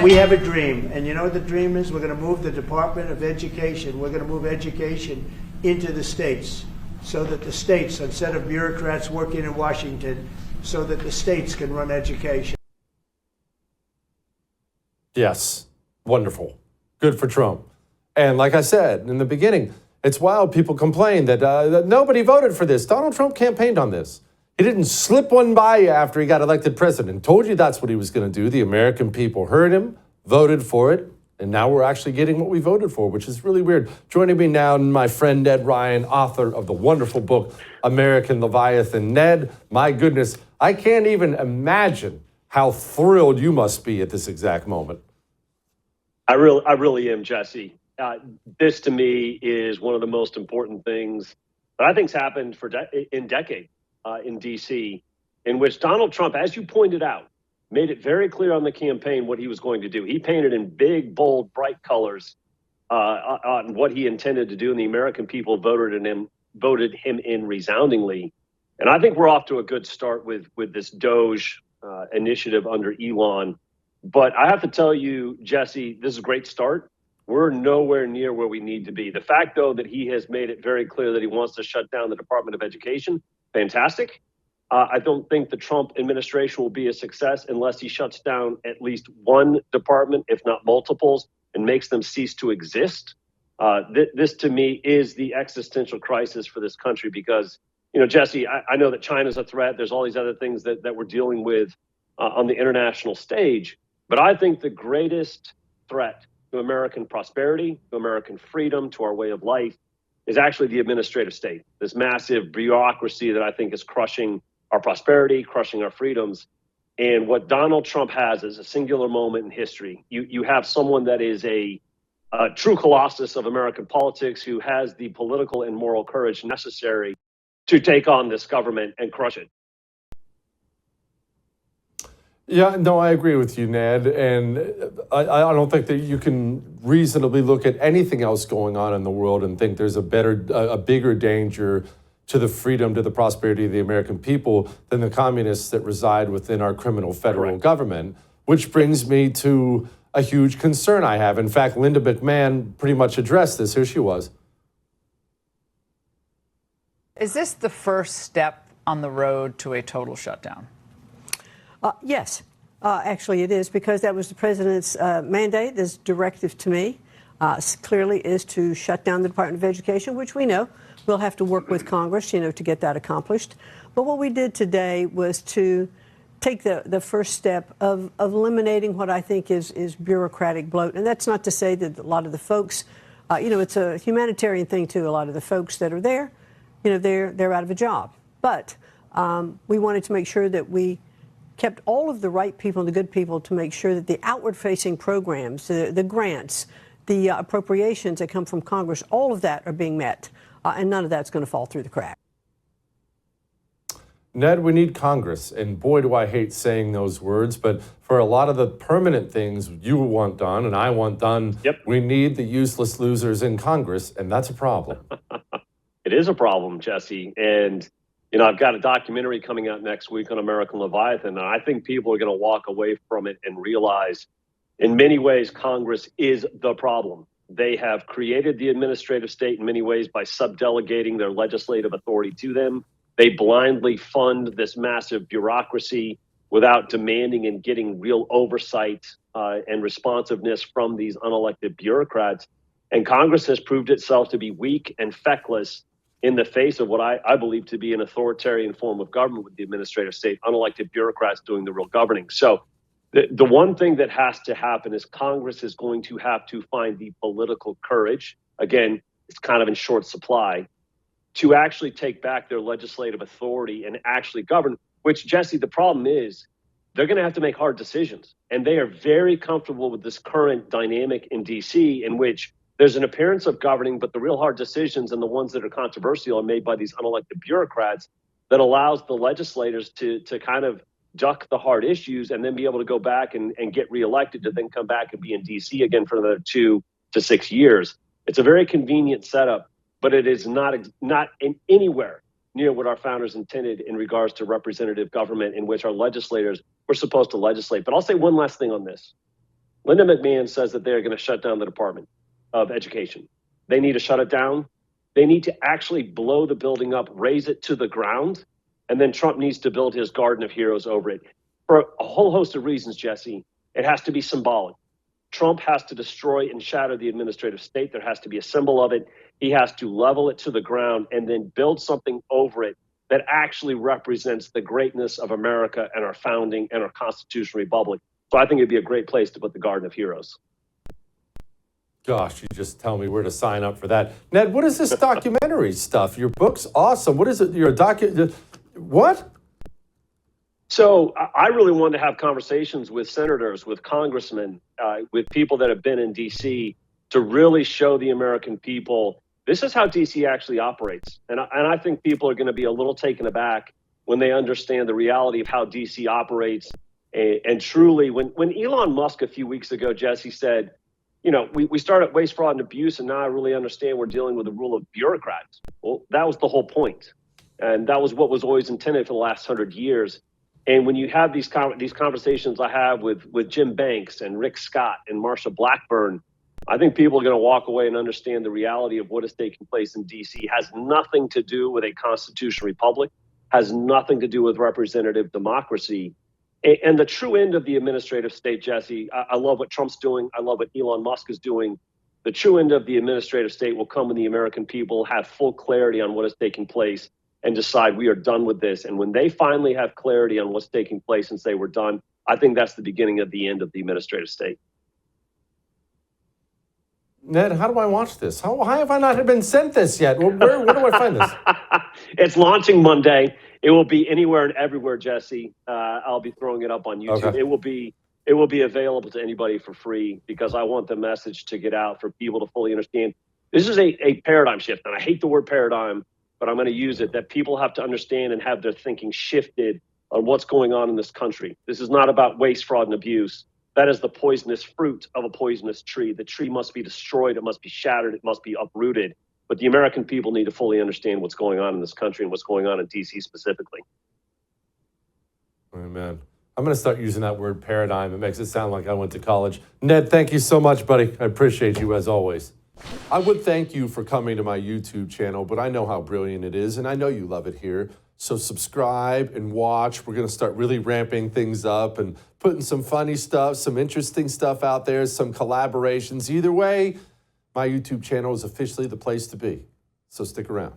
We have a dream, and you know what the dream is? We're going to move the Department of Education. We're going to move education into the states so that the states, instead of bureaucrats working in Washington, so that the states can run education. Yes, wonderful. Good for Trump. And like I said in the beginning, it's wild. People complain that nobody voted for this. Donald Trump campaigned on this. He didn't slip one by you after he got elected president. Told you that's what he was going to do. The American people heard him, voted for it, and now we're actually getting what we voted for, which is really weird. Joining me now, my friend Ned Ryun, author of the wonderful book, American Leviathan. Ned, my goodness, I can't even imagine how thrilled you must be at this exact moment. I really am, Jesse. This to me is one of the most important things that I think's happened in decades in D.C., in which Donald Trump, as you pointed out, made it very clear on the campaign what he was going to do. He painted in big, bold, bright colors on what he intended to do, and the American people voted him in resoundingly. And I think we're off to a good start with this Doge initiative under Elon. But I have to tell you, Jesse, this is a great start. We're nowhere near where we need to be. The fact, though, that he has made it very clear that he wants to shut down the Department of Education, fantastic. I don't think the Trump administration will be a success unless he shuts down at least one department, if not multiples, and makes them cease to exist. This, to me, is the existential crisis for this country because, you know, Jesse, I know that China's a threat. There's all these other things that we're dealing with on the international stage. But I think the greatest threat to American prosperity, to American freedom, to our way of life is actually the administrative state, this massive bureaucracy that I think is crushing our prosperity, crushing our freedoms. And what Donald Trump has is a singular moment in history. You have someone that is a true colossus of American politics who has the political and moral courage necessary to take on this government and crush it. Yeah, no, I agree with you, Ned. And I don't think that you can reasonably look at anything else going on in the world and think there's a bigger danger to the freedom, to the prosperity of the American people than the communists that reside within our criminal federal government, which brings me to a huge concern I have. In fact, Linda McMahon pretty much addressed this. Here she was. Is this the first step on the road to a total shutdown? Yes, actually it is, because that was the president's mandate. This directive to me clearly is to shut down the Department of Education, which we know we'll have to work with Congress, to get that accomplished. But what we did today was to take the first step of eliminating what I think is bureaucratic bloat. And that's not to say that a lot of the folks, it's a humanitarian thing too. A lot of the folks that are there, they're out of a job. But we wanted to make sure that we kept all of the right people and the good people to make sure that the outward-facing programs, the grants, the appropriations that come from Congress, all of that are being met, and none of that's going to fall through the cracks. Ned, we need Congress, and boy, do I hate saying those words, but for a lot of the permanent things you want done and I want done, we need the useless losers in Congress, and that's a problem. It is a problem, Jesse, and I've got a documentary coming out next week on American Leviathan, and I think people are going to walk away from it and realize, in many ways, Congress is the problem. They have created the administrative state in many ways by subdelegating their legislative authority to them. They blindly fund this massive bureaucracy without demanding and getting real oversight and responsiveness from these unelected bureaucrats. And Congress has proved itself to be weak and feckless in the face of what I believe to be an authoritarian form of government with the administrative state, unelected bureaucrats doing the real governing. So the one thing that has to happen is Congress is going to have to find the political courage, again, it's kind of in short supply, to actually take back their legislative authority and actually govern, which, Jesse, the problem is they're going to have to make hard decisions. And they are very comfortable with this current dynamic in D.C. in which there's an appearance of governing, but the real hard decisions and the ones that are controversial are made by these unelected bureaucrats that allows the legislators to kind of duck the hard issues and then be able to go back and get reelected to then come back and be in D.C. again for another 2 to 6 years. It's a very convenient setup, but it is not in anywhere near what our founders intended in regards to representative government in which our legislators were supposed to legislate. But I'll say one last thing on this. Linda McMahon says that they're going to shut down the Department of Education. They need to shut it down. They need to actually blow the building up, raise it to the ground, and then Trump needs to build his garden of heroes over it. For a whole host of reasons, Jesse, it has to be symbolic. Trump has to destroy and shatter the administrative state. There has to be a symbol of it. He has to level it to the ground and then build something over it that actually represents the greatness of America and our founding and our constitutional republic. So I think it'd be a great place to put the Garden of Heroes. Gosh, you just tell me where to sign up for that. Ned, what is this documentary stuff? Your book's awesome. What is it? You're a what? So I really wanted to have conversations with senators, with congressmen, with people that have been in D.C. to really show the American people this is how D.C. actually operates. And I think people are going to be a little taken aback when they understand the reality of how D.C. operates. And truly, when Elon Musk a few weeks ago, Jesse, said, you know, we started waste, fraud, and abuse, and now I really understand we're dealing with the rule of bureaucrats. Well, that was the whole point. And that was what was always intended for the last 100 years. And when you have these conversations I have with Jim Banks and Rick Scott and Marsha Blackburn, I think people are going to walk away and understand the reality of what is taking place in D.C. It has nothing to do with a constitutional republic, has nothing to do with representative democracy. And the true end of the administrative state, Jesse, I love what Trump's doing. I love what Elon Musk is doing. The true end of the administrative state will come when the American people have full clarity on what is taking place and decide we are done with this. And when they finally have clarity on what's taking place and say we're done, I think that's the beginning of the end of the administrative state. Ned, how do I watch this? Why have I not been sent this yet? Where do I find this? It's launching Monday. It will be anywhere and everywhere, Jesse. I'll be throwing it up on YouTube. Okay. It will be available to anybody for free because I want the message to get out for people to fully understand. This is a paradigm shift, and I hate the word paradigm, but I'm going to use it, that people have to understand and have their thinking shifted on what's going on in this country. This is not about waste, fraud, and abuse. That is the poisonous fruit of a poisonous tree. The tree must be destroyed. It must be shattered. It must be uprooted. But the American people need to fully understand what's going on in this country and what's going on in D.C. specifically. Amen. I'm going to start using that word paradigm. It makes it sound like I went to college. Ned, thank you so much, buddy. I appreciate you as always. I would thank you for coming to my YouTube channel, but I know how brilliant it is, and I know you love it here. So subscribe and watch. We're going to start really ramping things up and putting some funny stuff, some interesting stuff out there, some collaborations. Either way, my YouTube channel is officially the place to be. So stick around.